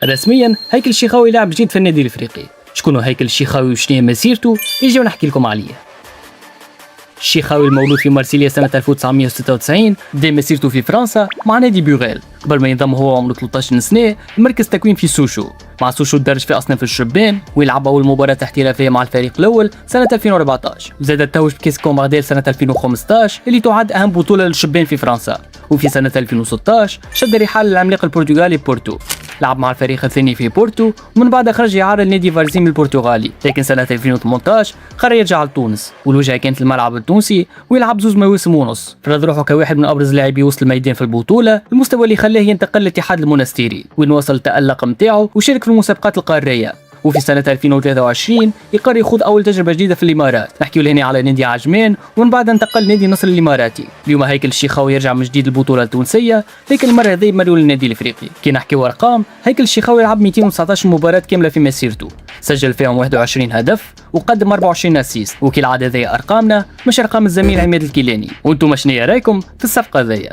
رسميا هيكل الشيخاوي لاعب جديد في النادي الافريقي. شكون هو هيكل الشيخاوي وشنو هي مسيرته؟ يجي ونحكي لكم عليه. الشيخاوي المولود في مارسيليا سنة 1996 بدا مسيرته في فرنسا مع نادي بوغيل قبل ما ينضم هو عمره 13 سنة مركز تكوين في سوشو. مع سوشو درج في أصناف الشبان ويلعب أول مباراة احترافية مع الفريق الأول سنة 2014 وزاد توج بكأس كومبارديل سنة 2015 اللي تعد أهم بطولة للشبان في فرنسا. وفي سنة 2016 شد رحال العملاق البرتغالي بورتو، لعب مع الفريق الثاني في بورتو ومن بعد خرج إعارة لنادي فارزيم البرتغالي، لكن سنة 2018 قرر يرجع لتونس والوجهة كانت الملعب التونسي ويلعب 2 مواسم ونص. فرض روحه كواحد من أبرز لاعبي وسط الميدان في البطولة، المستوى اللي خلاه ينتقل لاتحاد المونستيري وين وصل التألق نتاعو وشارك في المسابقات القارية. وفي سنة 2023 يقرر يخوض أول تجربة جديدة في الإمارات، نحكيو لهنا على نادي عجمان ومن بعد انتقل لنادي النصر الإماراتي. اليوم هيكل الشيخاوي يرجع من جديد البطولة التونسية، لكن المرة هذه مريو للنادي الإفريقي. كي نحكيو أرقام، هيكل الشيخاوي لعب 219 مباراة كاملة في مسيرته، سجل فيهم 21 هدف وقدم 24 اسيست. وكالعادة هذه أرقامنا مش أرقام الزميل عماد الكيلاني. وانتم شنو رايكم في الصفقة هذيا؟